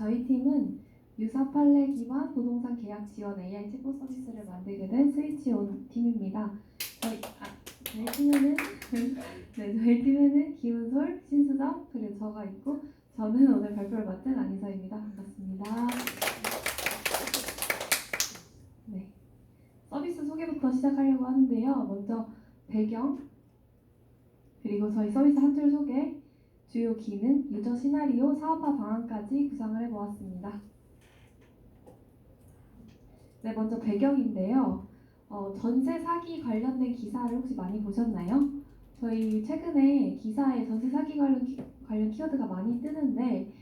저희 팀은 유사 판례 기반 부동산 계약 지원 AI 챗봇 서비스를 만들게 된 스위치온 팀입니다. 저희 팀에는 기훈솔, 신수정, 그리고 저가 있고 저는 오늘 발표를 맡은 안희서입니다. 반갑습니다. 네, 서비스 소개부터 시작하려고 하는데요. 먼저 배경, 그리고 저희 서비스 한 줄 소개, 주요 기능, 유저 시나리오, 사업화 방안까지 구상을 해보았습니다. 네, 먼저 배경인데요. 전세 사기 관련된 기사를 혹시 많이 보셨나요? 저희 최근에 기사에 전세 사기 관련 키워드가 많이 뜨는데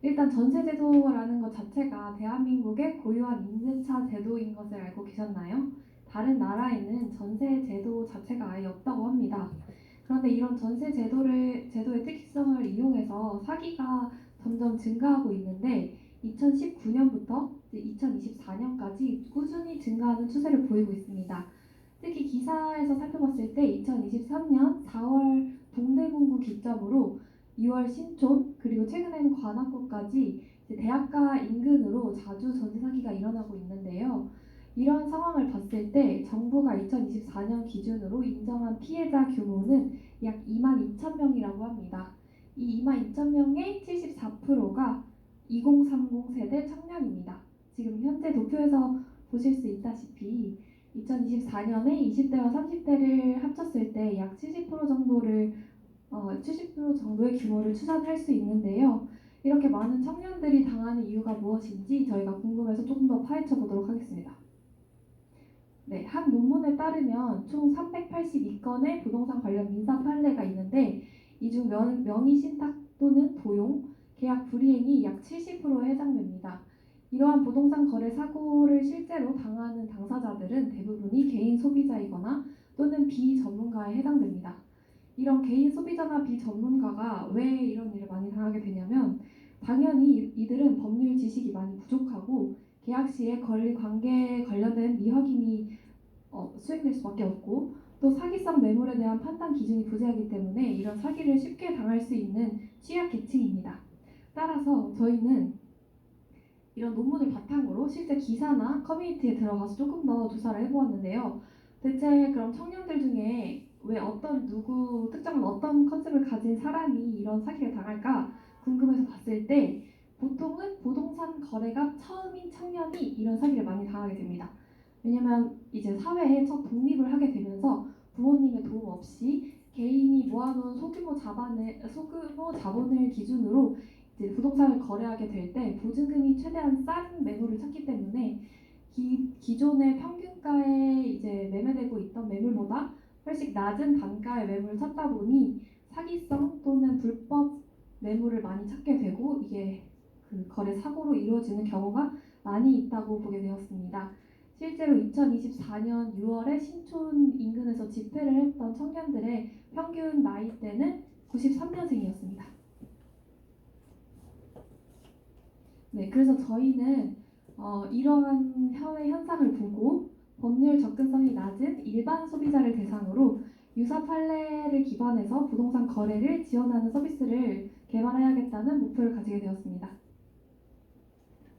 일단 전세 제도라는 것 자체가 대한민국의 고유한 임대차 제도인 것을 알고 계셨나요? 다른 나라에는 전세 제도 자체가 아예 없다고 합니다. 그런데 이런 전세 제도의 특성을 이용해서 사기가 점점 증가하고 있는데 2019년부터 2024년까지 꾸준히 증가하는 추세를 보이고 있습니다. 특히 기사에서 살펴봤을 때 2023년 4월 동대문구 기점으로 6월 신촌 그리고 최근에는 관악구까지 대학가 인근으로 자주 전세 사기가 일어나고 있는데요. 이런 상황을 봤을 때 정부가 2024년 기준으로 인정한 피해자 규모는 약 22,000명이라고 합니다. 이 22,000명의 74%가 2030 세대 청년입니다. 지금 현재 도표에서 보실 수 있다시피 2024년에 20대와 30대를 합쳤을 때 약 70% 정도의 규모를 추산할 수 있는데요. 이렇게 많은 청년들이 당하는 이유가 무엇인지 저희가 궁금해서 조금 더 파헤쳐 보도록 하겠습니다. 네, 한 논문에 따르면 총 382건의 부동산 관련 민사 판례가 있는데 이 중 명의 신탁 또는 도용, 계약 불이행이 약 70%에 해당됩니다. 이러한 부동산 거래 사고를 실제로 당하는 당사자들은 대부분이 개인 소비자이거나 또는 비전문가에 해당됩니다. 이런 개인 소비자나 비전문가가 왜 이런 일을 많이 당하게 되냐면 당연히 이들은 법률 지식이 많이 부족하고 계약 시에 권리 관계에 관련된 미확인이 수행될 수밖에 없고 또 사기성 매물에 대한 판단 기준이 부재하기 때문에 이런 사기를 쉽게 당할 수 있는 취약계층입니다. 따라서 저희는 이런 논문을 바탕으로 실제 기사나 커뮤니티에 들어가서 조금 더 조사를 해보았는데요. 대체 그럼 청년들 중에 왜 특정한 어떤 컨셉을 가진 사람이 이런 사기를 당할까 궁금해서 봤을 때 보통은 부동산 거래가 처음인 청년이 이런 사기를 많이 당하게 됩니다. 왜냐면 이제 사회에 첫 독립을 하게 되면서 부모님의 도움 없이 개인이 모아놓은 소규모 자본을 기준으로 이제 부동산을 거래하게 될 때 보증금이 최대한 싼 매물을 찾기 때문에 기존의 평균가에 이제 매매되고 있던 매물보다 훨씬 낮은 단가의 매물을 찾다 보니 사기성 또는 불법 매물을 많이 찾게 되고 이게 그 거래 사고로 이루어지는 경우가 많이 있다고 보게 되었습니다. 실제로 2024년 6월에 신촌 인근에서 집회를 했던 청년들의 평균 나이대는 93년생이었습니다. 네, 그래서 저희는 이러한 사회 현상을 보고 법률 접근성이 낮은 일반 소비자를 대상으로 유사 판례를 기반해서 부동산 거래를 지원하는 서비스를 개발해야겠다는 목표를 가지게 되었습니다.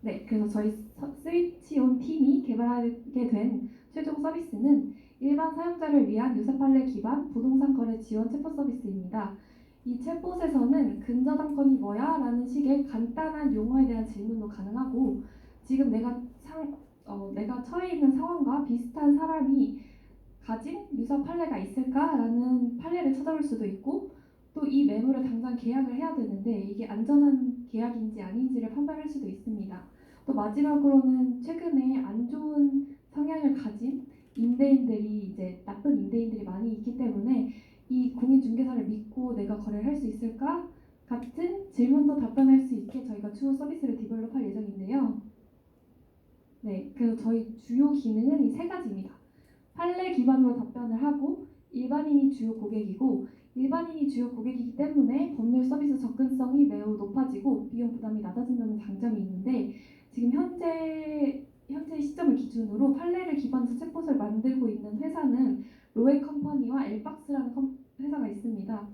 네, 그래서 저희 스위치온 팀이 개발하게 된 최종 서비스는 일반 사용자를 위한 유사 판례 기반 부동산 거래 지원 챗봇 서비스입니다. 이 챗봇에서는 근저당권이 뭐야? 라는 식의 간단한 용어에 대한 질문도 가능하고 지금 내가 처해 있는 상황과 비슷한 사람이 가진 유사 판례가 있을까? 라는 판례를 찾아볼 수도 있고 또 이 매물을 당장 계약을 해야 되는데 이게 안전한 계약인지 아닌지를 판단할 수도 있습니다. 또 마지막으로는 최근에 안 좋은 성향을 가진 나쁜 임대인들이 많이 있기 때문에 이 공인중개사를 믿고 내가 거래를 할 수 있을까? 같은 질문도 답변할 수 있게 저희가 추후 서비스를 디벨롭할 예정인데요. 네, 그래서 저희 주요 기능은 이 세 가지입니다. 판례 기반으로 답변을 하고 일반인이 주요 고객이기 때문에 법률 서비스 접근성이 매우 높아지고 비용 부담이 낮아진다는 장점이 있는데 지금 현재 시점을 기준으로 판례를 기반으로 챗봇을 만들고 있는 회사는 로에 컴퍼니와 엘박스라는 회사가 있습니다.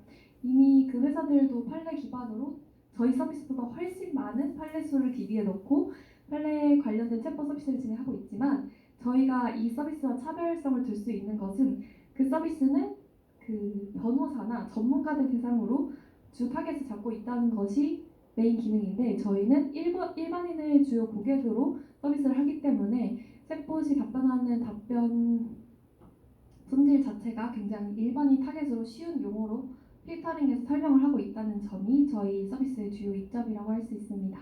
이미 그 회사들도 판례 기반으로 저희 서비스보다 훨씬 많은 판례 수를 DB에 넣고 판례 관련된 챗봇 서비스를 진행하고 있지만 저희가 이 서비스와 차별성을 둘 수 있는 것은 그 서비스는 그 변호사나 전문가들 대상으로 주 타겟을 잡고 있다는 것이 메인 기능인데 저희는 일반인의 주요 고객으로 서비스를 하기 때문에 챗봇이 답변하는 답변 품질 자체가 굉장히 일반인 타겟으로 쉬운 용어로 필터링해서 설명을 하고 있다는 점이 저희 서비스의 주요 이점이라고 할 수 있습니다.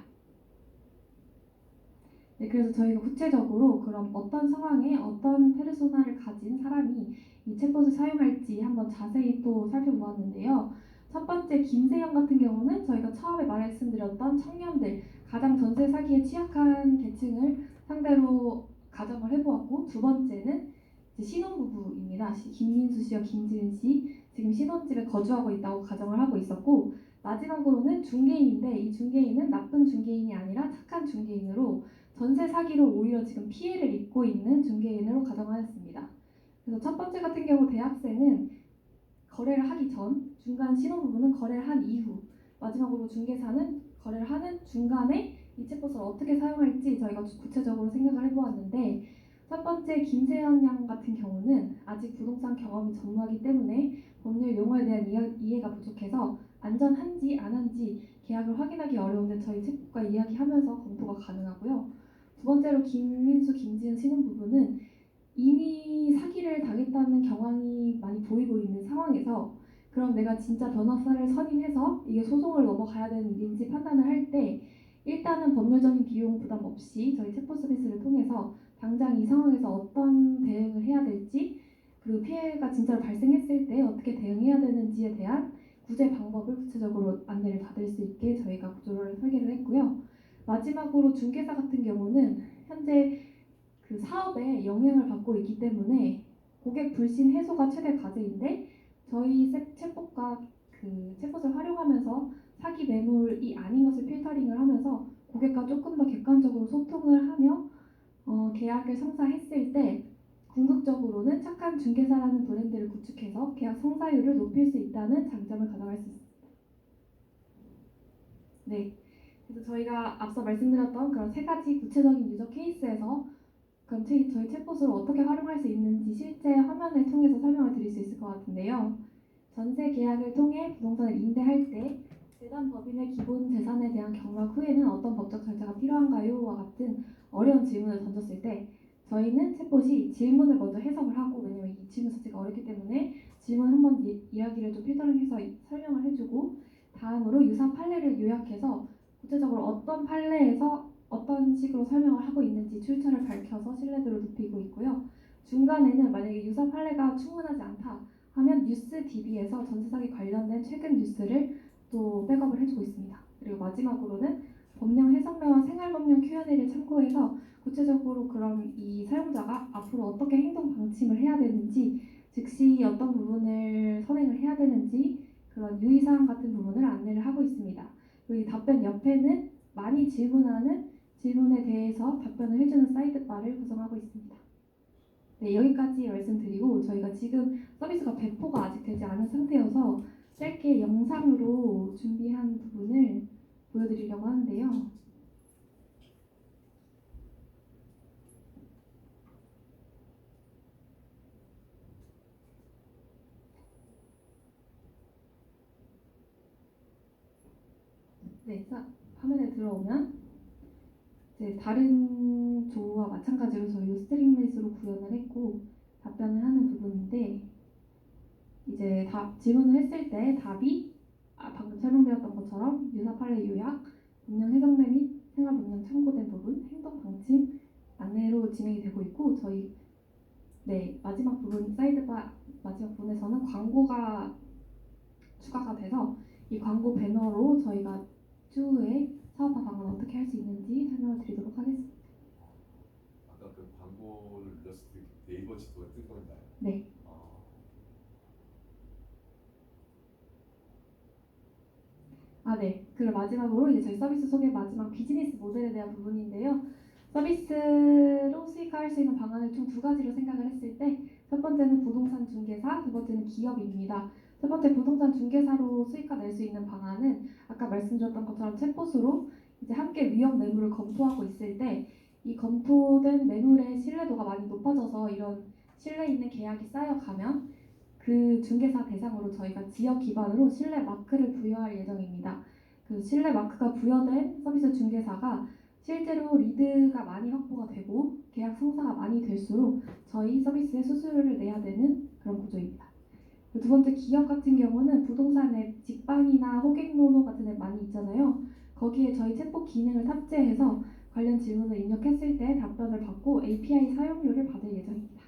네, 그래서 저희가 구체적으로 그럼 어떤 상황에 어떤 페르소나를 가진 사람이 이 챗봇을 사용할지 한번 자세히 또 살펴보았는데요. 첫 번째 김세영 같은 경우는 저희가 처음에 말씀드렸던 청년들, 가장 전세 사기에 취약한 계층을 상대로 가정을 해보았고, 두 번째는 신혼부부입니다. 김민수 씨와 김지은 씨 지금 신혼집에 거주하고 있다고 가정을 하고 있었고, 마지막으로는 중개인인데 이 중개인은 나쁜 중개인이 아니라 착한 중개인으로 전세 사기로 오히려 지금 피해를 입고 있는 중개인으로 가정하였습니다. 그래서 첫 번째 같은 경우 대학생은 거래를 하기 전, 중간 신혼부부는 거래를 한 이후, 마지막으로 중개사는 거래를 하는 중간에 이 챗봇을 어떻게 사용할지 저희가 구체적으로 생각을 해보았는데, 첫 번째 김세현 양 같은 경우는 아직 부동산 경험이 전무하기 때문에 법률 용어에 대한 이해가 부족해서 안전한지 안 한지 계약을 확인하기 어려운데 저희 챗봇과 이야기하면서 검토가 가능하고요. 두 번째로 김민수, 김지은 신혼부부는 이미 사기를 당했다는 경황이 많이 보이고 있는 상황에서 그럼 내가 진짜 변호사를 선임해서 이게 소송을 넘어가야 되는 일인지 판단을 할 때 일단은 법률적인 비용 부담 없이 저희 챗봇 서비스를 통해서 당장 이 상황에서 어떤 대응을 해야 될지 그리고 피해가 진짜로 발생했을 때 어떻게 대응해야 되는지에 대한 구제 방법을 구체적으로 안내를 받을 수 있게 저희가 구조를 설계를 했고요. 마지막으로 중개사 같은 경우는 현재 그 사업에 영향을 받고 있기 때문에 고객 불신 해소가 최대 과제인데 저희 챗봇과 그 챗봇을 활용하면서 사기 매물이 아닌 것을 필터링을 하면서 고객과 조금 더 객관적으로 소통을 하며 계약을 성사했을 때 궁극적으로는 착한 중개사라는 브랜드를 구축해서 계약 성사율을 높일 수 있다는 장점을 가져갈 수 있습니다. 네, 그래서 저희가 앞서 말씀드렸던 그런 세 가지 구체적인 유저 케이스에서 그럼 저희 챗봇을 어떻게 활용할 수 있는지 실제 화면을 통해서 설명을 드릴 수 있을 것 같은데요. 전세 계약을 통해 부동산을 임대할 때 재단 법인의 기본 재산에 대한 경락 후에는 어떤 법적 절차가 필요한가요?와 같은 어려운 질문을 던졌을 때 저희는 챗봇이 질문을 먼저 해석을 하고, 왜냐면 이 질문 자체가 어렵기 때문에 질문 한번 이야기를 좀 필터링해서 설명을 해주고, 다음으로 유사 판례를 요약해서 구체적으로 어떤 판례에서 어떤 식으로 설명을 하고 있는지 출처를 밝혀서 신뢰도를 높이고 있고요. 중간에는 만약에 유사 판례가 충분하지 않다 하면 뉴스 DB에서 전세 사기 관련된 최근 뉴스를 또 백업을 해주고 있습니다. 그리고 마지막으로는 법령 해석례와 생활법령 Q&A를 참고해서 구체적으로 그럼 이 사용자가 앞으로 어떻게 행동 방침을 해야 되는지, 즉시 어떤 부분을 선행을 해야 되는지 그런 유의사항 같은 부분을 안내를 하고 있습니다. 그리고 이 답변 옆에는 많이 질문하는 질문에 대해서 답변을 해주는 사이드바를 구성하고 있습니다. 네, 여기까지 말씀드리고 저희가 지금 서비스가 배포가 아직 되지 않은 상태여서 짧게 영상으로 준비한 부분을 보여드리려고 하는데요. 네, 화면에 들어오면 이제 다른 조와 마찬가지로 저희 스트링릿으로 구현을 했고 답변을 하는 부분인데, 이제 질문을 했을 때 답이 방금 설명드렸던 것처럼 유사 판례 요약, 법령 해석례 및 생활법령 참고된 부분, 행동 방침 안내로 진행이 되고 있고, 저희 마지막 부분 사이드바 마지막 부분에서는 광고가 추가가 돼서 이 광고 배너로 저희가 추후에 사업화 방안 어떻게 할 수 있는지 설명을 드리도록 하겠습니다. 아까 그 광고를 눌렀을 때 네이버 지도가 뜬 건가요? 네. 네. 그리고 마지막으로 이제 저희 서비스 소개 마지막 비즈니스 모델에 대한 부분인데요. 서비스로 수익화할 수 있는 방안을 총 두 가지로 생각을 했을 때 첫 번째는 부동산 중개사, 두 번째는 기업입니다. 첫 번째, 부동산 중개사로 수익화 낼 수 있는 방안은 아까 말씀드렸던 것처럼 챗봇으로 이제 함께 위험 매물을 검토하고 있을 때 이 검토된 매물의 신뢰도가 많이 높아져서 이런 신뢰 있는 계약이 쌓여가면 그 중개사 대상으로 저희가 지역 기반으로 신뢰 마크를 부여할 예정입니다. 그 신뢰 마크가 부여된 서비스 중개사가 실제로 리드가 많이 확보가 되고 계약 성사가 많이 될수록 저희 서비스에 수수료를 내야 되는 그런 구조입니다. 두 번째, 기업 같은 경우는 부동산 앱 직방이나 호갱노노 같은 앱 많이 있잖아요. 거기에 저희 챗봇 기능을 탑재해서 관련 질문을 입력했을 때 답변을 받고 API 사용료를 받을 예정입니다.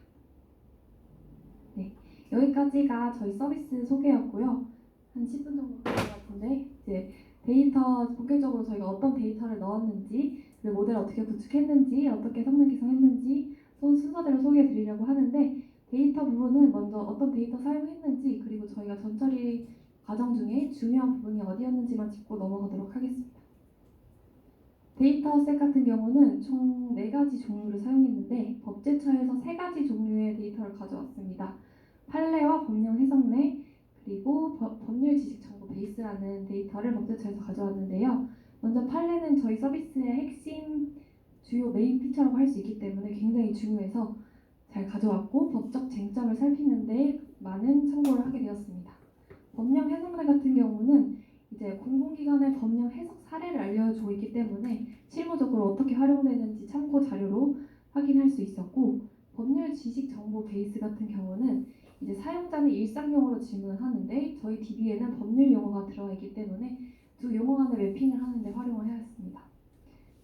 네, 여기까지가 저희 서비스 소개였고요. 한 10분 정도 된 것 같은데 이제 데이터 본격적으로 저희가 어떤 데이터를 넣었는지, 그리고 모델을 어떻게 구축했는지, 어떻게 성능 개선했는지 순서대로 소개해 드리려고 하는데, 데이터 부분은 먼저 어떤 데이터 사용했는지, 그리고 저희가 전처리 과정 중에 중요한 부분이 어디였는지만 짚고 넘어가도록 하겠습니다. 데이터셋 같은 경우는 총 4가지 종류를 사용했는데 법제처에서 3가지 종류의 데이터를 가져왔습니다. 판례와 법령 해석내, 그리고 법률 지식 정보 베이스라는 데이터를 법제처에서 가져왔는데요. 먼저 판례는 저희 서비스의 핵심 주요 메인 피처라고 할 수 있기 때문에 굉장히 중요해서 잘 가져왔고, 법적 쟁점을 살피는데 많은 참고를 하게 되었습니다. 법령 해석례 같은 경우는 이제 공공기관의 법령 해석 사례를 알려주고 있기 때문에 실무적으로 어떻게 활용되는지 참고 자료로 확인할 수 있었고, 법률 지식 정보 베이스 같은 경우는 이제 사용자는 일상용어로 질문을 하는데 저희 DB에는 법률 용어가 들어가 있기 때문에 두 용어 간의 매핑을 하는데 활용을 해왔습니다.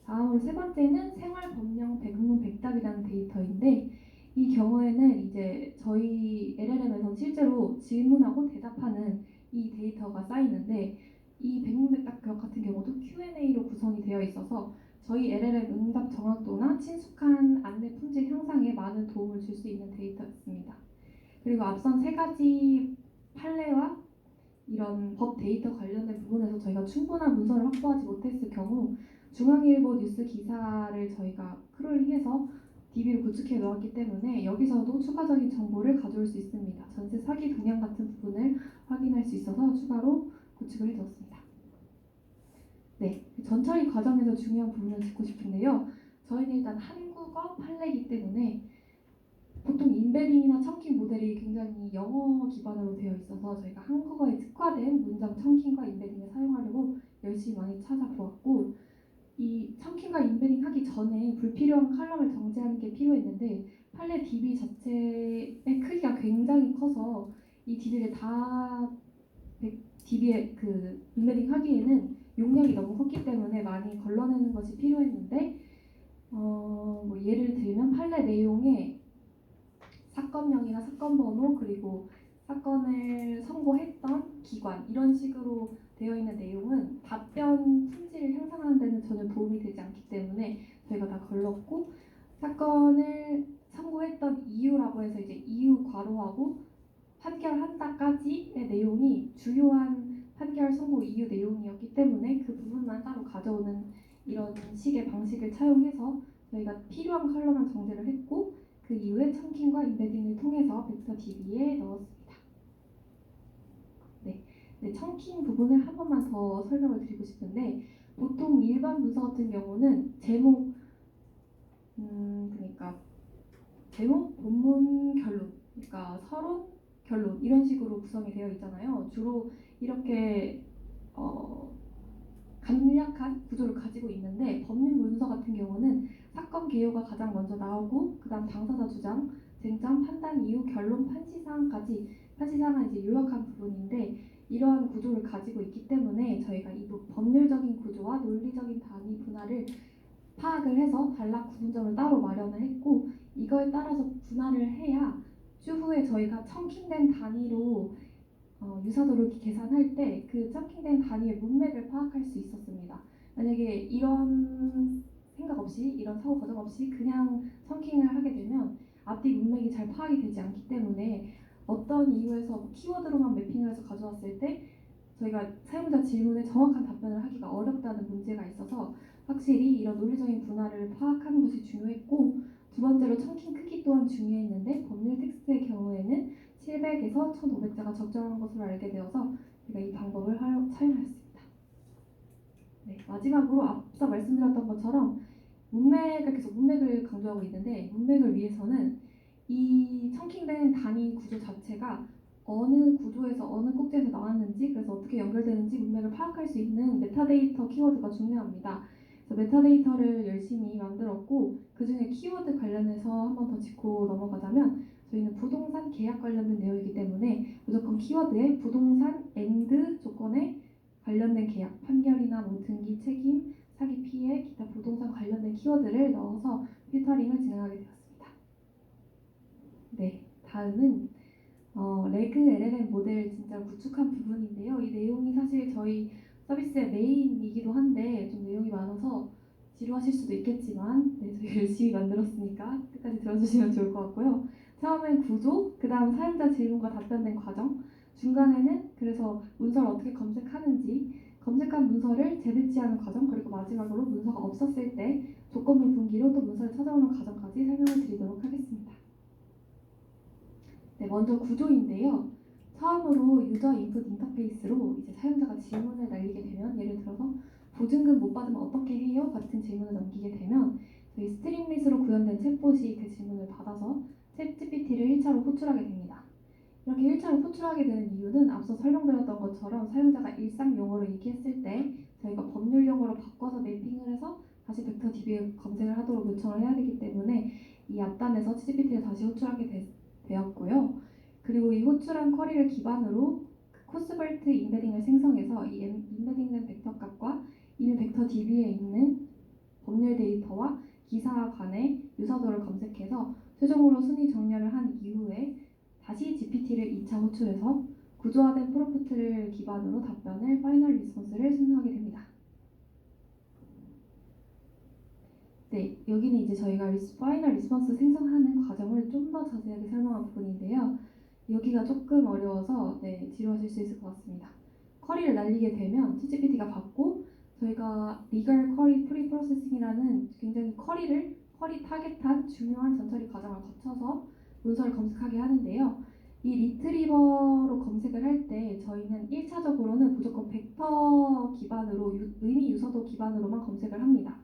다음으로 세 번째는 생활법령 백문백답이라는 데이터인데, 이 경우에는 이제 저희 LLM에서 실제로 질문하고 대답하는 이 데이터가 쌓이는데, 이 백문백답 교육 같은 경우도 Q&A로 구성이 되어 있어서 저희 LLM 응답 정확도나 친숙한 안내 품질 향상에 많은 도움을 줄 수 있는 데이터였습니다. 그리고 앞선 3가지 판례와 이런 법 데이터 관련된 부분에서 저희가 충분한 문서를 확보하지 못했을 경우 중앙일보 뉴스 기사를 저희가 크롤링해서 DB로 구축해 놓았기 때문에 여기서도 추가적인 정보를 가져올 수 있습니다. 전세 사기 동향 같은 부분을 확인할 수 있어서 추가로 구축을 해두었습니다. 네, 전처리 과정에서 중요한 부분을 짚고 싶은데요. 저희는 일단 한국어 판례이기 때문에 보통 인베딩이나 청킹 모델이 굉장히 영어 기반으로 되어 있어서 저희가 한국어에 특화된 문장 청킹과 인베딩을 사용하려고 열심히 많이 찾아보았고, 이 청킹과 인베딩 하기 전에 불필요한 칼럼을 정제하는 게 필요했는데 판례 DB 자체의 크기가 굉장히 커서 이 DB를 다 DB에 그 인베딩 하기에는 용량이 너무 컸기 때문에 많이 걸러내는 것이 필요했는데, 뭐 예를 들면 판례 내용에 사건명이나 사건번호, 그리고 사건을 선고했던 기관, 이런 식으로 되어 있는 내용은 답변 품질을 향상하는 데는 전혀 도움이 되지 않기 때문에 저희가 다 걸렀고, 사건을 선고했던 이유라고 해서 이제 이유 괄호하고 판결한다까지의 내용이 주요한 판결 선고 이유 내용이었기 때문에 그 부분만 따로 가져오는 이런 식의 방식을 차용해서 저희가 필요한 컬럼만 정제를 했고, 그 이후에 청킹과 인베딩을 통해서 벡터 DB에 넣었습니다. 네, 청킹 부분을 한 번만 더 설명을 드리고 싶은데, 보통 일반 문서 같은 경우는 제목, 그러니까 제목, 본문, 결론, 그러니까 서론, 결론 이런 식으로 구성이 되어 있잖아요. 주로 이렇게 간략한 구조를 가지고 있는데, 법률 문서 같은 경우는 사건 개요가 가장 먼저 나오고 그 다음 당사자 주장, 쟁점, 판단, 이유, 결론, 판시사항까지, 판시사항은 이제 요약한 부분인데, 이러한 구조를 가지고 있기 때문에 저희가 이 법률적인 구조와 논리적인 단위 분할을 파악을 해서 단락 구분점을 따로 마련을 했고, 이거에 따라서 분할을 해야 추후에 저희가 청킹된 단위로 유사도를 계산할 때 그 청킹된 단위의 문맥을 파악할 수 있었습니다. 만약에 이런 생각 없이, 이런 사고 과정 없이 그냥 청킹을 하게 되면 앞뒤 문맥이 잘 파악이 되지 않기 때문에 어떤 이유에서 키워드로만 매핑을 해서 가져왔을 때 저희가 사용자 질문에 정확한 답변을 하기가 어렵다는 문제가 있어서 확실히 이런 논리적인 분할을 파악하는 것이 중요했고, 두 번째로 청킹 크기 또한 중요했는데 법률 텍스트의 경우에는 700에서 1500자가 적정한 것으로 알게 되어서 제가 이 방법을 사용하였습니다. 네, 마지막으로 앞서 말씀드렸던 것처럼 문맥을 강조하고 있는데, 문맥을 위해서는 이 청킹된 단위 구조 자체가 어느 구조에서 어느 꼭지에서 나왔는지, 그래서 어떻게 연결되는지 문맥을 파악할 수 있는 메타데이터 키워드가 중요합니다. 그래서 메타데이터를 열심히 만들었고, 그 중에 키워드 관련해서 한 번 더 짚고 넘어가자면, 저희는 부동산 계약 관련된 내용이기 때문에 무조건 키워드에 부동산 엔드 조건에 관련된 계약, 판결이나 뭐 등기, 책임, 사기, 피해, 기타 부동산 관련된 키워드를 넣어서 필터링을 진행하게 되었습니다. 네, 다음은 레그 LLM 모델 진짜 구축한 부분인데요. 이 내용이 사실 저희 서비스의 메인이기도 한데 좀 내용이 많아서 지루하실 수도 있겠지만, 네, 저희 열심히 만들었으니까 끝까지 들어주시면 좋을 것 같고요. 처음엔 구조, 그 다음 사용자 질문과 답변된 과정, 중간에는 그래서 문서를 어떻게 검색하는지, 검색한 문서를 재배치하는 과정, 그리고 마지막으로 문서가 없었을 때 조건부 분기로 또 문서를 찾아오는 과정까지 설명을 드리도록 하겠습니다. 네, 먼저 구조인데요. 처음으로 유저 인풋 인터페이스로 이제 사용자가 질문을 날리게 되면, 예를 들어서 보증금 못 받으면 어떻게 해요? 같은 질문을 남기게 되면 저희 스트링릿으로 구현된 챗봇이 그 질문을 받아서 챗GPT를 1차로 호출하게 됩니다. 이렇게 1차로 호출하게 되는 이유는 앞서 설명드렸던 것처럼 사용자가 일상 용어로 얘기했을 때 저희가 법률 용어로 바꿔서 매핑을 해서 다시 벡터 DB에 검색을 하도록 요청을 해야 되기 때문에 이 앞단에서 챗GPT를 다시 호출하게 되었고요. 그리고 이 호출한 쿼리를 기반으로 코스벌트 임베딩을 생성해서 이 임베딩된 벡터 값과 이미 벡터 DB에 있는 법률 데이터와 기사 간의 유사도를 검색해서 최종으로 순위 정렬을 한 이후에 다시 GPT를 2차 호출해서 구조화된 프롬프트를 기반으로 답변을 파이널 리스폰스를 생성하게 됩니다. 네, 여기는 이제 저희가 파이널 리스폰스 생성하는 과정을 좀 더 자세하게 설명한 부분인데요. 여기가 조금 어려워서 지루하실 수 있을 것 같습니다. 쿼리를 날리게 되면 챗GPT가 받고 저희가 리걸 쿼리 프리 프로세싱이라는 굉장히 쿼리 타겟한 중요한 전처리 과정을 거쳐서 문서를 검색하게 하는데요. 이 리트리버로 검색을 할 때 저희는 1차적으로는 무조건 벡터 기반으로 의미 유서도 기반으로만 검색을 합니다.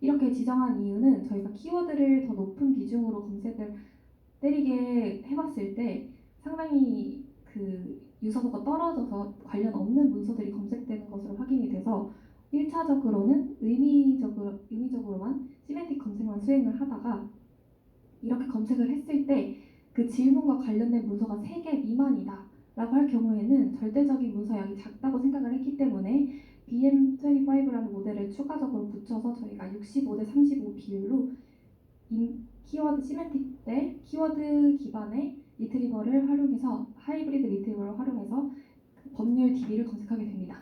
이렇게 지정한 이유는 저희가 키워드를 더 높은 비중으로 검색을 때리게 해봤을 때 상당히 그 유서도가 떨어져서 관련 없는 문서들이 검색되는 것으로 확인이 돼서 1차적으로는 의미적으로만 시멘틱 검색만 수행을 하다가 이렇게 검색을 했을 때 그 질문과 관련된 문서가 3개 미만이다 라고 할 경우에는 절대적인 문서 양이 작다고 생각을 했기 때문에 BM25라는 모델을 추가적으로 붙여서 저희가 65대 35 비율로 키워드 시멘틱 대 키워드 기반의 리트리버를 활용해서 하이브리드 리트리버를 활용해서 법률 DB를 검색하게 됩니다.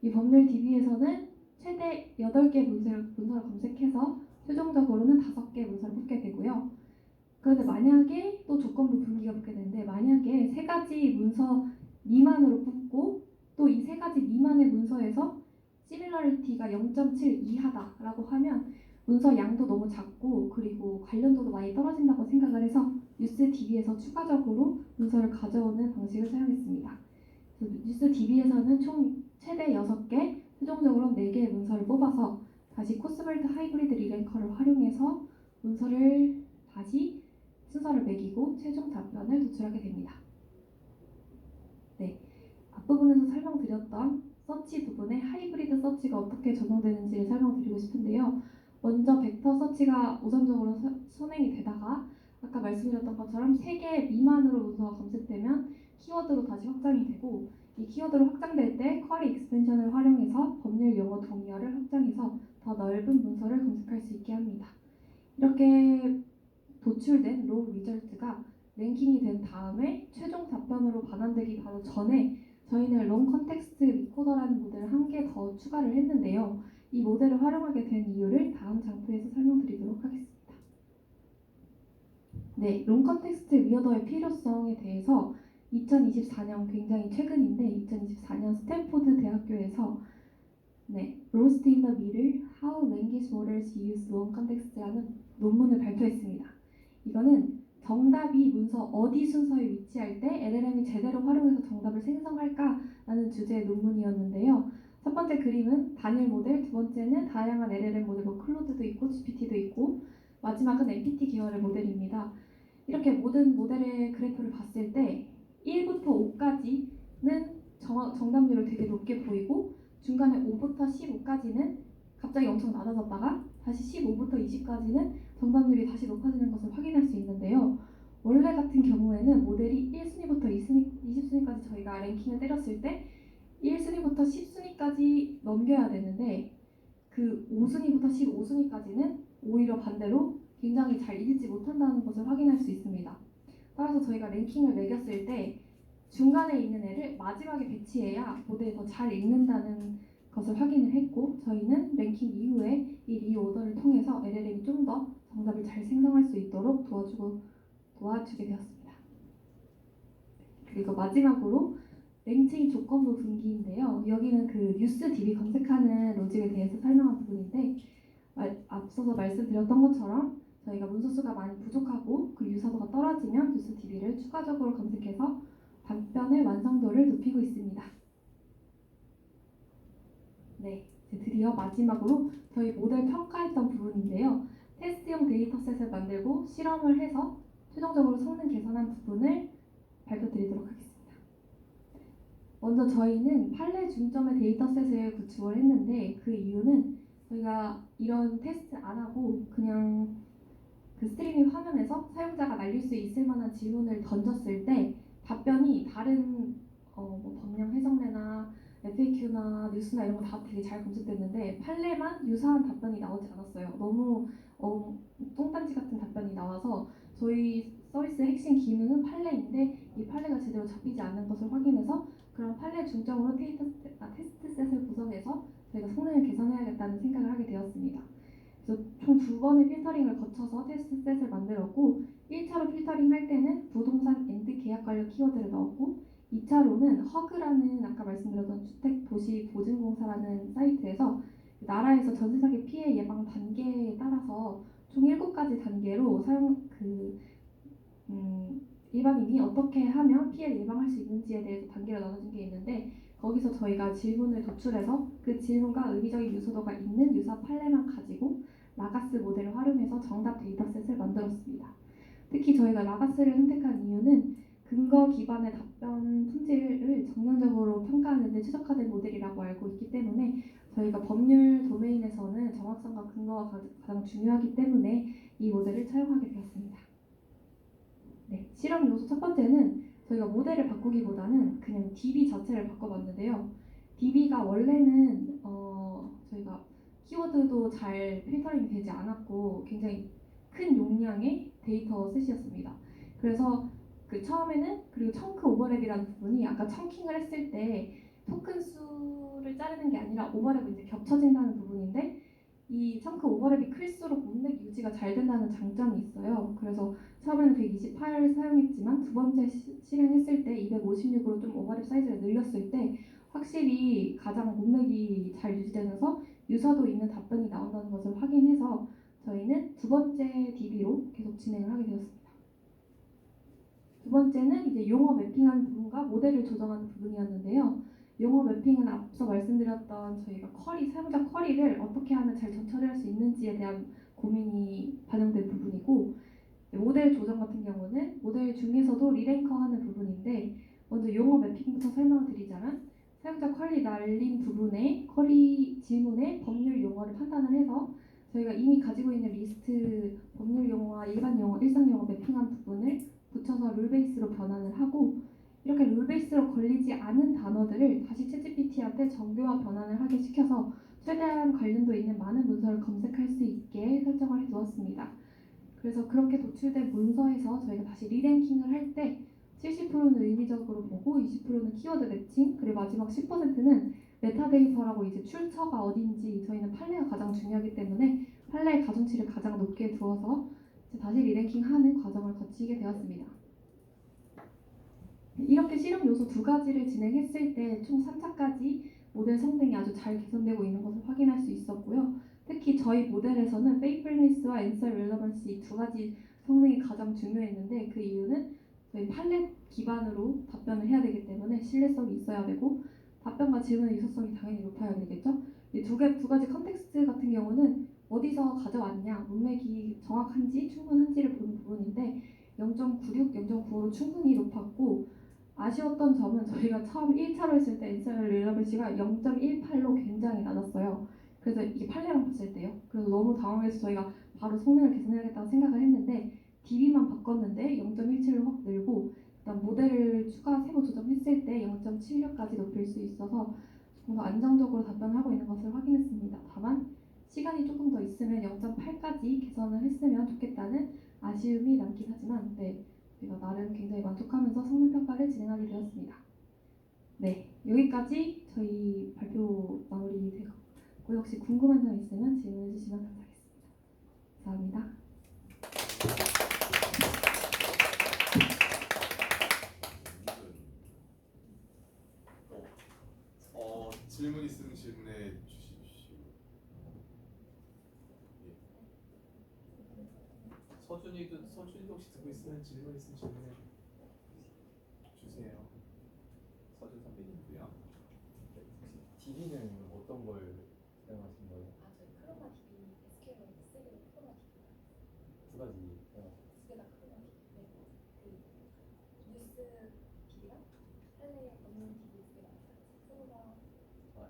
이 법률 DB에서는 최대 8개 문서를 검색해서 최종적으로는 5개 문서를 뽑게 되고요. 그런데 만약에 또 조건부 분기가 붙게 되는데, 만약에 3가지 문서 미만으로 뽑고 또 이 3가지 미만의 문서에서 시밀러리티가 0.7 이하다라고 하면 문서 양도 너무 작고 그리고 관련도도 많이 떨어진다고 생각을 해서 뉴스DB에서 추가적으로 문서를 가져오는 방식을 사용했습니다. 뉴스DB에서는 총 최대 6개, 최종적으로 4개의 문서를 뽑아서 다시 코스벌트 하이브리드 리랭커를 활용해서 문서를 다시 순서를 매기고 최종 답변을 도출하게 됩니다. 네, 앞부분에서 설명드렸던 서치 부분에 하이브리드 서치가 어떻게 적용되는지를 설명드리고 싶은데요. 먼저 벡터 서치가 우선적으로 선행이 되다가 아까 말씀드렸던 것처럼 3개 미만으로 문서가 검색되면 키워드로 다시 확장이 되고, 이 키워드로 확장될 때 쿼리 익스텐션을 활용해서 법률 용어 동의어를 확장해서 더 넓은 문서를 검색할 수 있게 합니다. 이렇게 도출된 로우 리절트가 랭킹이 된 다음에 최종 답변으로 반환되기 바로 전에 저희는 롱 컨텍스트 리코더라는 모델을 한 개 더 추가를 했는데요. 이 모델을 활용하게 된 이유를 다음 장표에서 설명드리도록 하겠습니다. 네, 롱 컨텍스트 리어더의 필요성에 대해서 2024년, 굉장히 최근인데 2024년 스탠포드 대학교에서 Lost in the Middle: How Language Models Use Long Context라는 논문을 발표했습니다. 이거는 정답이 문서 어디 순서에 위치할 때 LLM이 제대로 활용해서 정답을 생성할까라는 주제의 논문이었는데요. 첫 번째 그림은 단일 모델, 두 번째는 다양한 LLM 모델, 뭐 클로드도 있고 GPT도 있고, 마지막은 MPT 계열의 모델입니다. 이렇게 모든 모델의 그래프를 봤을 때 1부터 5까지는 정답률을 되게 높게 보이고, 중간에 5부터 15까지는 갑자기 엄청 낮아졌다가 다시 15부터 20까지는 정답률이 다시 높아지는 것을 확인할 수 있는데요. 원래 같은 경우에는 모델이 1순위부터 20순위까지 저희가 랭킹을 때렸을 때 1순위부터 10순위까지 넘겨야 되는데, 그 5순위부터 15순위까지는 오히려 반대로 굉장히 잘 읽지 못한다는 것을 확인할 수 있습니다. 따라서 저희가 랭킹을 매겼을 때 중간에 있는 애를 마지막에 배치해야 모델이 더 잘 읽는다는 것을 확인을 했고, 저희는 랭킹 이후에 이 리오더를 통해서 LLM이 좀 더 정답을 잘 생성할 수 있도록 도와주게 되었습니다. 그리고 마지막으로 랭칭 조건부 분기인데요. 여기는 그 뉴스 DB 검색하는 로직에 대해서 설명한 부분인데, 앞서서 말씀드렸던 것처럼 저희가 문서 수가 많이 부족하고 그 유사도가 떨어지면 뉴스 DB를 추가적으로 검색해서 답변의 완성도를 높이고 있습니다. 네, 이제 드디어 마지막으로 저희 모델 평가했던 부분인데요. 테스트용 데이터셋을 만들고 실험을 해서 최종적으로 성능 개선한 부분을 발표드리도록 하겠습니다. 먼저 저희는 판례 중점의 데이터셋을 구축을 했는데, 그 이유는 저희가 이런 테스트 안 하고 그냥 그 스트리밍 화면에서 사용자가 날릴 수 있을 만한 질문을 던졌을 때 답변이 다른 뭐 법령 해석례나 FAQ나 뉴스나 이런 거 다 되게 잘 검색됐는데 판례만 유사한 답변이 나오지 않았어요. 너무 똥단지 같은 답변이 나와서 저희 서비스의 핵심 기능은 판례인데 이 판례가 제대로 잡히지 않는 것을 확인해서 그런 판례 중점으로 테스트셋을 구성해서 저희가 성능을 개선해야겠다는 생각을 하게 되었습니다. 그래서 총 2번의 필터링을 거쳐서 테스트셋을 만들었고, 1차로 필터링 할 때는 부동산 엔드 계약 관련 키워드를 넣었고, 2차로는 허그라는 아까 말씀드렸던 주택도시보증공사라는 사이트에서 나라에서 전세 사기 피해 예방 단계에 따라서 총 7가지 단계로 일반인이 어떻게 하면 피해를 예방할 수 있는지에 대해서 단계가 나눠진 게 있는데, 거기서 저희가 질문을 도출해서 그 질문과 의미적인 유사도가 있는 유사 판례만 가지고 라가스 모델을 활용해서 정답 데이터셋을 만들었습니다. 특히 저희가 라가스를 선택한 이유는 근거 기반의 답변 품질을 정량적으로 평가하는 데 최적화된 모델이라고 알고 있기 때문에, 저희가 법률 도메인에서는 정확성과 근거가 가장 중요하기 때문에 이 모델을 차용하게 되었습니다. 네, 실험 요소 첫 번째는 저희가 모델을 바꾸기보다는 그냥 DB 자체를 바꿔봤는데요. DB가 원래는 저희가 키워드도 잘 필터링이 되지 않았고 굉장히 큰 용량의 데이터 셋이었습니다. 그래서 그 처음에는, 그리고 청크 오버랩이라는 부분이 아까 청킹을 했을 때 토큰 수를 자르는 게 아니라 오버랩이 이제 겹쳐진다는 부분인데, 이 청크 오버랩이 클수록 문맥 유지가 잘 된다는 장점이 있어요. 그래서 처음에는 128을 사용했지만 두 번째 실행했을 때 256으로 좀 오버랩 사이즈를 늘렸을 때 확실히 가장 문맥이 잘 유지되면서 유사도 있는 답변이 나온다는 것을 확인해서 저희는 두 번째 DB로 계속 진행을 하게 되었습니다. 두 번째는 이제 용어 매핑하는 부분과 모델을 조정하는 부분이었는데요. 용어 매핑은 앞서 말씀드렸던 저희가 사용자 쿼리를 어떻게 하면 잘 전처리할 수 있는지에 대한 고민이 반영된 부분이고, 모델 조정 같은 경우는 모델 중에서도 리랭커하는 부분인데, 먼저 용어 매핑부터 설명을 드리자면, 사용자 쿼리 날린 부분에 쿼리 질문에 법률 용어를 판단을 해서 저희가 이미 가지고 있는 리스트 법률 용어와 일반 용어, 일상 용어 매핑한 부분을 붙여서 룰 베이스로 변환을 하고, 이렇게 룰 베이스로 걸리지 않은 단어들을 다시 챗GPT한테 정교화 변환을 하게 시켜서 최대한 관련도 있는 많은 문서를 검색할 수 있게 설정을 해두었습니다. 그래서 그렇게 도출된 문서에서 저희가 다시 리랭킹을 할 때 70%는 의미적으로 보고 20%는 키워드 매칭, 그리고 마지막 10%는 메타데이터라고 이제 출처가 어딘지, 저희는 판례가 가장 중요하기 때문에 판례의 가중치를 가장 높게 두어서 다시 리랭킹하는 과정을 거치게 되었습니다. 이렇게 실험 요소 2가지를 진행했을 때 총 3차까지 모델 성능이 아주 잘 개선되고 있는 것을 확인할 수 있었고요. 특히 저희 모델에서는 faithfulness와 answer relevancy 2가지 성능이 가장 중요했는데 그 이유는 저희 판례 기반으로 답변을 해야 되기 때문에 신뢰성이 있어야 되고 답변과 질문의 유사성이 당연히 높아야 되겠죠. 이 두 가지 컨텍스트 같은 경우는 어디서 가져왔냐, 문맥이 정확한지 충분한지를 보는 부분인데 0.96, 0.95로 충분히 높았고 아쉬웠던 점은 저희가 처음 1차로 했을 때 엔서열 릴러블시가 0.18로 굉장히 낮았어요. 그래서 이게 판례랑 봤을 때요. 그래서 너무 당황해서 저희가 바로 성능을 개선해야겠다고 생각을 했는데 DB만 바꿨는데 0.17로 확 늘고 그다음 모델을 추가 세부 조정했을 때 0.76까지 높일 수 있어서 조금 더 안정적으로 답변하고 있는 것을 확인했습니다. 다만 시간이 조금 더 있으면 0.8까지 개선을 했으면 좋겠다는 아쉬움이 남긴 하지만 네, 저희가 나름 굉장히 만족하면서 성능 평가를 진행하게 되었습니다. 네, 여기까지 저희 발표 마무리되고 혹시 궁금한 점 있으면 질문해 주시면 감사하겠습니다. 감사합니다. 질문 있으면 질문해 주십시오. 예. 서준이도 혹시 듣고 있으면 질문 있으면 질문해 주세요. 서준 선배님도요. DB는 어떤 걸 사용하신 거예요? 아, 저희 크로마 DB, SQL 쓰기로 크로마 DB 두 가지 두개다 크로마 DB. 네. 그 뉴스 DB랑 판례 업무 DB 두개다 크로마.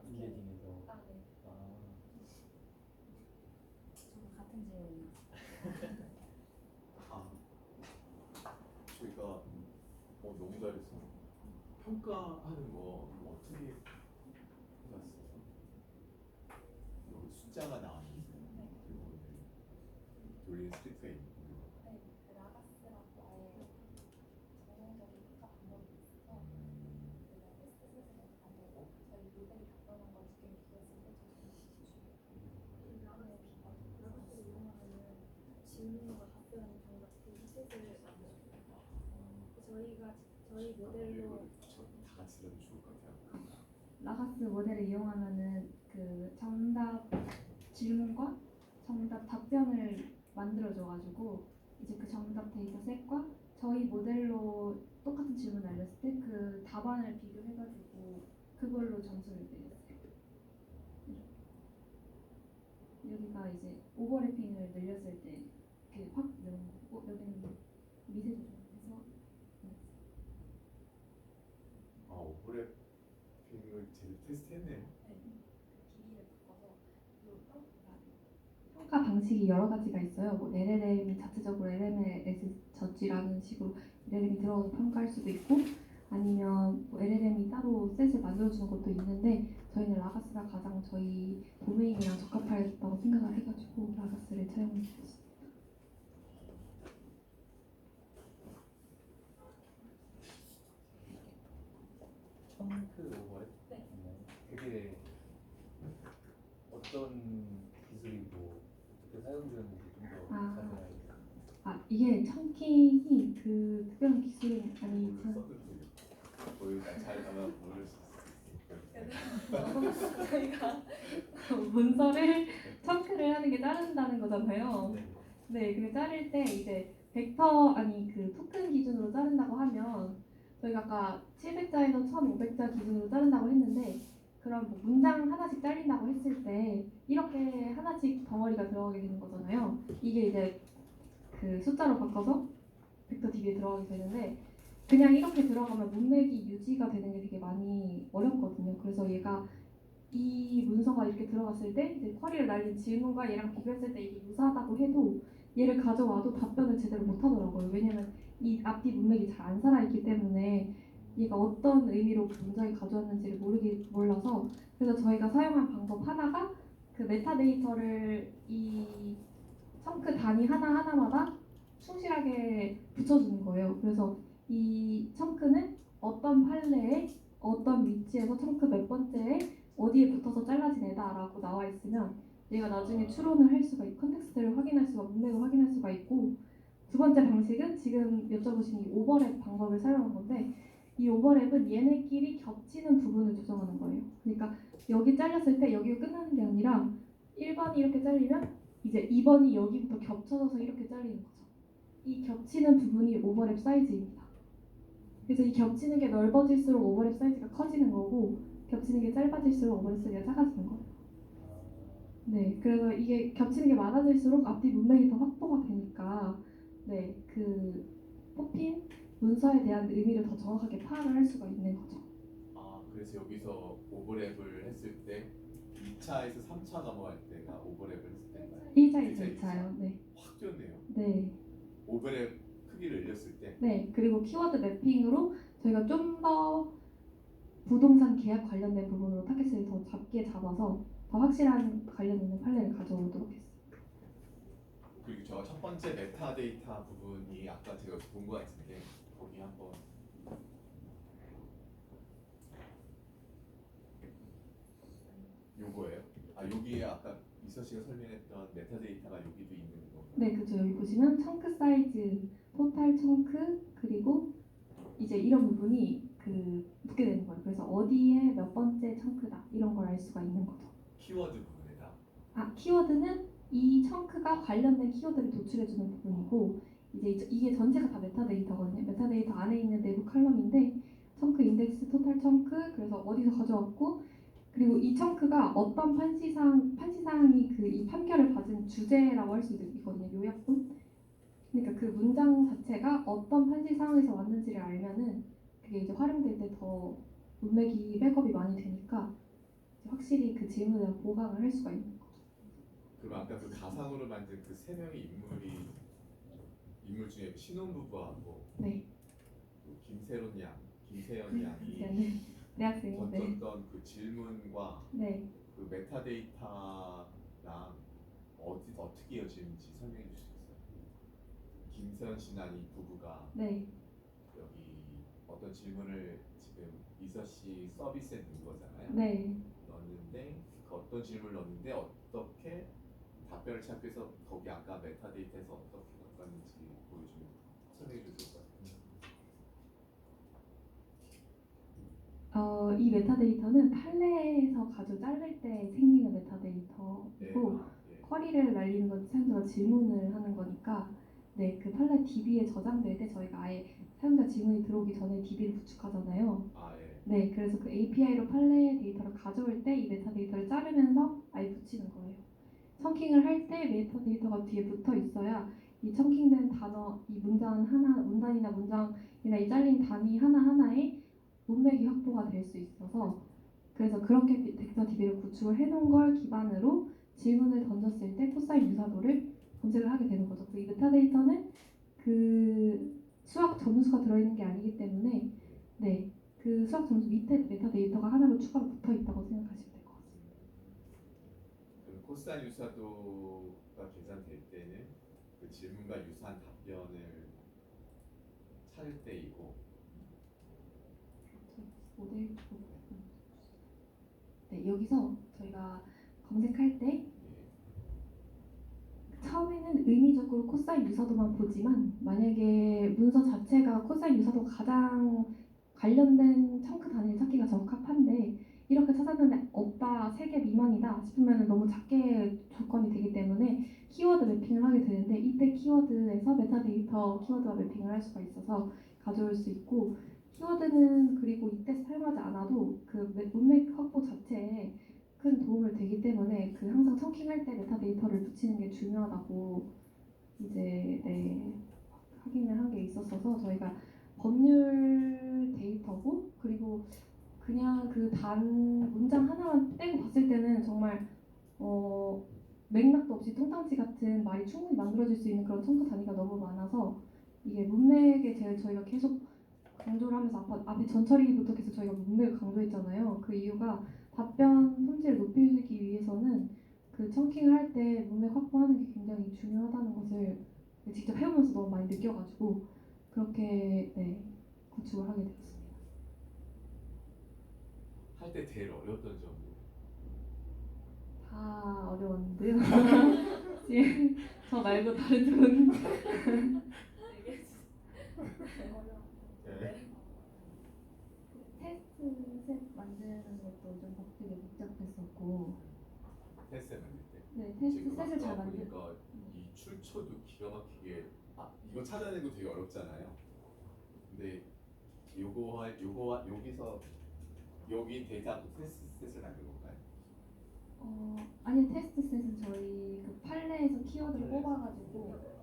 인게딩에서 아, 네. 저도 같은 질문이요. 저희가 너무 잘했어. 평가하는 거 어떻게 해봤어요? 여기 숫자가 나왔는데 그리고 돌리는 스크립트가 있는 거예요. 네, 그 라가스라고 아예 전형적인 평가 방법이 있어서 그냥 테스트 수준을 안 되고 저희 모델이 답변한 걸 두 개 비교했을 때 라가스를 이용하면은 질문과 답변 정답 셋을 저희 모델로 다 같이 들어도 좋을 것 같아요. 라가스 모델을 이용하면은 그 정답 질문과 정답 답변을 만들어줘가지고 이제 그 정답 데이터셋과 저희 모델로 똑같은 질문을 알렸을 때 그 답안을 비교해가지고 그걸로 점수를 내렸어요. 여기가 이제 오버래핑을 늘렸을 때 이렇게 확 늘은 거고 여기는 미세 조정해서 오버래핑을 제대로 테스트했네요. DB를 바꿔서 평가 방식이 여러 가지가 있어요. 뭐 LLM이 자체적으로 LMS 저지라는 식으로 LLM이 들어가서 평가할 수도 있고 아니면 뭐 LLM이 따로 셋을 만들어주는 것도 있는데 저희는 라가스가 가장 저희 도메인이랑 적합하다고 생각을 해가지고 라가스를 사용해 주셨습니다. 청크 오버랩? 네. 그게 어떤 기술이고 어떻게 사용되는지 좀 더 자세하게. 이게 청킹이 그 특별한 기술은 아니지만 저희가 잘 가면 모를 수 있어요. 저희가 문서를 청크를 하는 게 자른다는 거잖아요. 네. 네, 그 자를 때 이제 벡터 그 토큰 기준으로 자른다고 하면 저희가 아까 700자에서 1500자 기준으로 자른다고 했는데 그럼 뭐 문장 하나씩 잘린다고 했을 때 이렇게 하나씩 덩어리가 들어가게 되는 거잖아요. 이게 이제 그 숫자로 바꿔서 벡터 DB에 들어가게 되는데 그냥 이렇게 들어가면 문맥이 유지가 되는 게 되게 많이 어렵거든요. 그래서 얘가 이 문서가 이렇게 들어갔을 때 이제 쿼리를 날린 질문과 얘랑 비교했을 때 이게 유사하다고 해도 얘를 가져와도 답변을 제대로 못하더라고요. 왜냐면 이 앞뒤 문맥이 잘 안 살아있기 때문에 얘가 어떤 의미로 그 문장을 가져왔는지를 몰라서 그래서 저희가 사용한 방법 하나가 그 메타데이터를 이 청크 단위 하나하나마다 충실하게 붙여주는 거예요. 그래서 이 청크는 어떤 판례에 어떤 위치에서 청크 몇 번째에 어디에 붙어서 잘라진 애다라고 나와 있으면 얘가 나중에 추론을 할 수가 있고 컨텍스트를 확인할 수가 문맥을 확인할 수가 있고 두 번째 방식은 지금 여쭤보신 이 오버랩 방법을 사용한 건데 이 오버랩은 얘네끼리 겹치는 부분을 조정하는 거예요. 그러니까 여기 잘렸을 때 여기가 끝나는 게 아니라 1번이 이렇게 잘리면 이제 2번이 여기부터 겹쳐져서 이렇게 잘리는 거죠. 이 겹치는 부분이 오버랩 사이즈입니다. 그래서 이 겹치는 게 넓어질수록 오버랩 사이즈가 커지는 거고 겹치는 게 짧아질수록 오버랩 사이즈가 작아지는 거예요. 네, 그래서 이게 겹치는 게 많아질수록 앞뒤 문맥이 더 확보가 되니까 네, 그 뽑힌 문서에 대한 의미를 더 정확하게 파악을 할 수가 있는 거죠. 아, 그래서 여기서 오버랩을 했을 때 2차에서 3차 넘어갈 때가 오버랩을 했을 때인가요? 1차, 1차, 2차, 2차요. 네. 확 뛰었네요. 네. 오버랩 크기를 늘렸을 때. 네, 그리고 키워드 매핑으로 저희가 좀 더 부동산 계약 관련된 부분으로 타겟을 더 작게 잡아서 더 확실한 관련 있는 판례를 가져오도록 했습니다. 그리고 저 첫 번째 메타데이터 부분이 아까 제가 본 것 같은데 거기 한번 요거예요? 아, 여기에 아까 이서 씨가 설명했던 메타데이터가 여기도 있는 건가요? 네, 그죠. 여기 보시면 청크 사이즈, 토탈 청크, 그리고 이제 이런 부분이 그 붙게 되는 거예요. 그래서 어디에 몇 번째 청크다 이런 걸 알 수가 있는 거죠. 키워드 부분에다. 아, 키워드는 이 청크가 관련된 키워드를 도출해주는 부분이고 이제 이게 전체가 다 메타데이터거든요. 메타데이터 안에 있는 내부 칼럼인데 청크 인덱스, 토탈 청크, 그래서 어디서 가져왔고 그리고 이 청크가 어떤 판시사항이 그 이 판결을 받은 주제라고 할 수 있거든요. 요약본. 그러니까 그 문장 자체가 어떤 판시사항에서 왔는지를 알면은 그게 이제 활용될 때 더 문맥이 백업이 많이 되니까 확실히 그 질문에 대한 보강을 할 수가 있는 거죠. 그럼 아까 그 가상으로 만든 그 세 명의 인물 중에 신혼부부하고 네. 김세론 양, 김세연 양이 네. 네, 학생님. 네. 던졌던 그 질문과 네. 그 메타데이터랑 어떻게 이어지는지 설명해 주실 수 있어요? 김세연 씨나 이 부부가 네. 여기 어떤 질문을 지금 이서 씨 서비스에 넣은 거잖아요. 네. 넣었는데 그 어떤 질문을 넣었는데 어떻게 답변을 찾기 위해서 거기 아까 메타데이터에서 어떻게 바꿨는지 보여주면 설명해 주실 것 같아요. 이 메타데이터는 판례에서 가져 자를 때 생기는 네, 메타데이터이고 예. 쿼리를 날리는 건 사용자가 질문을 하는 거니까 네, 그 판례 DB에 저장될 때 저희가 아예 사용자 질문이 들어오기 전에 DB를 구축하잖아요. 아, 예. 네, 그래서 그 API로 판례 데이터를 가져올 때 이 메타데이터를 자르면서 아예 붙이는 거예요. 청킹을 할 때 메타데이터가 뒤에 붙어 있어야 이 청킹된 단어, 이 문장 하나, 문단이나 문장이나 이 잘린 단위 하나하나에 문맥이 확보가 될 수 있어서 그래서 그렇게 벡터 DB를 구축을 해놓은 걸 기반으로 질문을 던졌을 때 코사인 유사도를 검색을 하게 되는 거죠. 이 메타데이터는 그 수학 점수가 들어있는 게 아니기 때문에 네, 그 수학 점수 밑에 메타데이터가 하나로 추가로 붙어 있다고 생각하시면 될 것 같습니다. 그럼 코사인 유사도가 계산될 때는 그 질문과 유사한 답변을 찾을 때이고 모델 네, 여기서 저희가 검색할 때 처음에는 의미적으로 코사인 유사도만 보지만 만약에 문서 자체가 코사인 유사도가 가장 관련된 청크 단위를 찾기가 적합한데 이렇게 찾았는데 없다, 3개 미만이다 싶으면 너무 작게 조건이 되기 때문에 키워드 매핑을 하게 되는데 이때 키워드에서 메타데이터 키워드와 매핑을 할 수가 있어서 가져올 수 있고 키워드는 그리고 이때 사용하지 않아도 그 문맥 확보 자체에 큰 도움을 되기 때문에 그 항상 청킹할 때 메타데이터를 붙이는 게 중요하다고 이제 네, 확인을 한 게 있었어서 저희가 법률 데이터고 그리고 그냥 그 단 문장 하나만 떼고 봤을 때는 정말 맥락도 없이 뚱땅지 같은 말이 충분히 만들어질 수 있는 그런 청구 단위가 너무 많아서 이게 문맥에 저희가 계속 강조를 하면서 앞에 전처리부터 계속 저희가 문맥을 강조했잖아요. 그 이유가 답변 품질을 높이기 위해서는 그 청킹을 할 때 문맥 확보하는 게 굉장히 중요하다는 것을 직접 해보면서 너무 많이 느껴가지고 그렇게 네, 구축을 하게 되었습니다. 할 때 제일 어려웠던 점은 다 어려웠는데요. 지금 저 말고 다른 분 네. 테스트 셋 만드는 것도 좀 되게 복잡했었고 테스트 만들 때 네, 테스트 지금 셋을 잘 아까 만들 보니까 이 출처도 기가 막히게 이거 찾아내는 거 되게 어렵잖아요. 근데 여기서 여기 데이터하고 테스트셋을 만든 건가요? 아니 테스트셋은 저희 그 판례에서 키워드를 판례에서. 뽑아가지고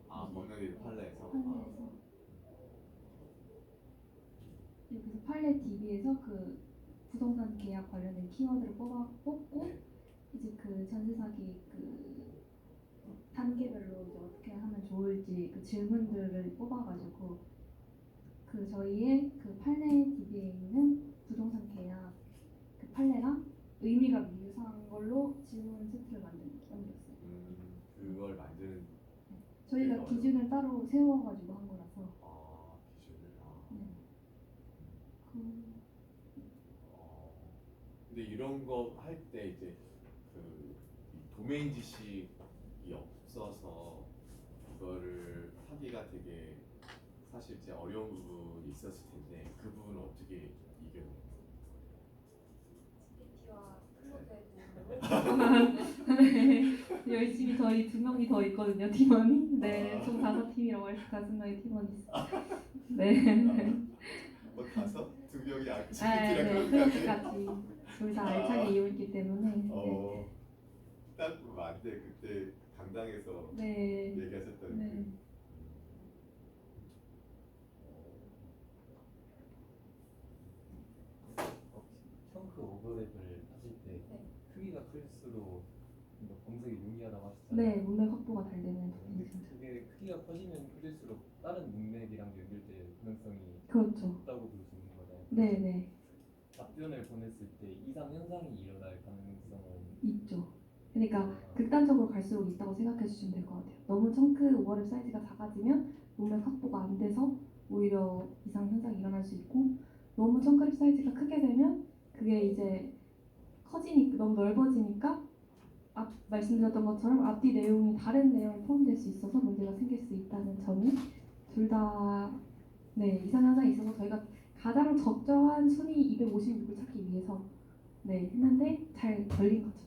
아, 번역이 판례에서. 판례에서 여기서 판례 DB에서 그 부동산 계약 관련된 키워드를 뽑고 네. 이제 그 전세 사기 그 단계별로 이제 어떻게 하면 좋을지 그 질문들을 뽑아가지고 그 저희의 그 판례 DB에 있는 부동산 계약 그 판례랑 의미가 유사한 걸로 질문 세트를 만들었어요. 그걸 만드는 저희가 어려워요. 기준을 따로 세워가지고 한 거라서. 기준을. 네. 근데 이런 거 할 때 이제 그 도메인 지식이 없어서 이거를 하기가 되게 사실 이제 어려운 부분이 있었을 텐데 그 부분은 어떻게 이겨내요? GPT와 클로드의 도움으로 열심히 저희 2명이 더 있거든요, 팀원이. 네, 아. 총 5팀이라고 할 수 5명의 팀원이 있어요. 네. 가서 두 명이 네, GPT랑 클로드까지 둘 다 알차게 이용했기 때문에. 네. 딱 맞네. 그때 강당에서 네. 얘기하셨던 네. 청크 오버랩을 하실 때 네. 크기가 클수록 뭔가 검색이 용이하다고 하셨잖아요. 네, 문맥 확보가 잘 되는 근데 부분입니다. 그게 크기가 커지면 커질수록 다른 문맥이랑 연결될 가능성이 그렇죠. 높다고 볼 수 있는 거잖아요. 네, 네. 답변을 보냈을 때 이상 현상이 일어날 가능성은 있죠. 그러니까 극단적으로 갈수록 있다고 생각해 주시면 될 것 같아요. 너무 청크 오버랩 사이즈가 작아지면 문맥 확보가 안 돼서 오히려 이상 현상이 일어날 수 있고 너무 청크랩 사이즈가 크게 되면 그게 이제 커지니까 너무 넓어지니까 말씀드렸던 것처럼 앞뒤 내용이 다른 내용이 포함될 수 있어서 문제가 생길 수 있다는 점이 둘 다 네, 이상 현상이 있어서 저희가 가장 적정한 순위 256을 찾기 위해서 네, 했는데 잘 걸린 거죠.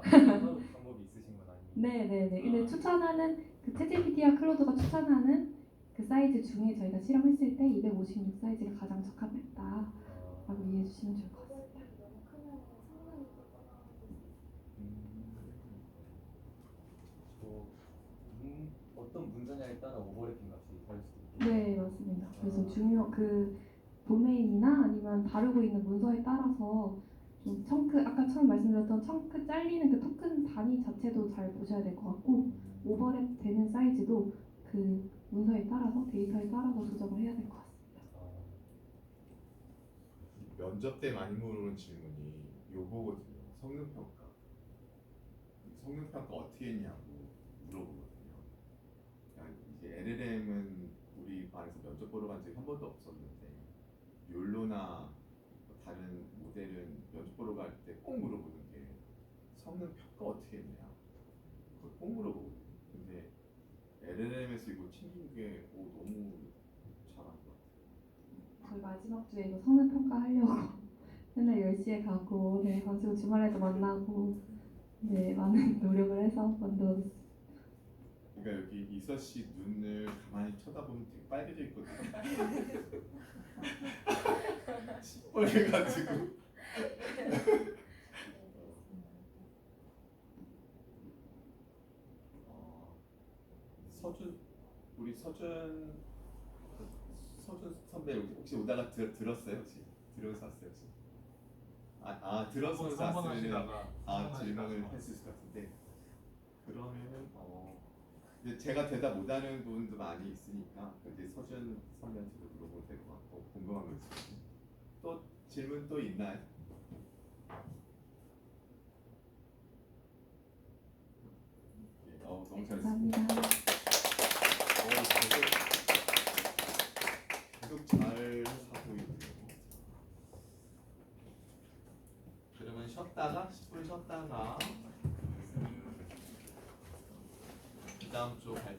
따로 방법이 있으신 건 아니에요? 네네네. 근데 추천하는 그 챗GPT와 클로드가 추천하는 그 사이즈 중에 저희가 실험했을 때 256 사이즈가 가장 적합했다라고 이해해 주시면 좋을 것 같습니다. 너무 크면 성능이 어떤 문제냐에 따라 오버래핑 값이 다를 수도 있고. 네, 맞습니다. 그래서 그 도메인이나 아니면 다루고 있는 문서에 따라서 좀 청크 아까 처음 말씀드렸던 청크 잘리는 그 토큰 단위 자체도 잘 보셔야 될 것 같고 오버랩 되는 사이즈도 그 문서에 따라서 데이터에 따라서 조정을 해야 될 것 같습니다. 면접 때 많이 물어보는 질문이 요거거든요. 성능평가. 성능평가 어떻게 했냐고 물어보거든요. 그러니까 이제 LLM은 우리 반에서 면접 보러 간 적이 한 번도 없었는데 욜로나 다른 모델은 면접 보러 갈 때 꼭 물어보는 게 성능평가 어떻게 했냐. 그걸 꼭 물어보거든요. 근데 LLM에서 이거 챙긴 게 너무 잘한 것 같아요. 저희 마지막 주에 이거 성능 평가하려고 맨날 10시에 가고 네, 그리고 주말에도 만나고 네, 많은 노력을 해서 만들었어요. 그러니까 여기 이서 씨 눈을 가만히 쳐다보면 되게 빨개져 있거든요. 시뻘개가지고. 우리 서준 선배 혹시 오다가 들었어요? 혹시 들어서 왔어요? 혹시? 들어서 왔으면 질문을 했을 것 같은데 그러면은 근데 제가 대답 못하는 부분도 많이 있으니까 이제 서준 선배한테도 물어보면 될 것 같고 궁금한 거 있으면 또 질문 또 있나요? 너무 잘했습니다. 감사합니다. 계속 잘 하고 있네요. 그러면 쉬었다가 10분 쉬었다가 그 다음 주 발표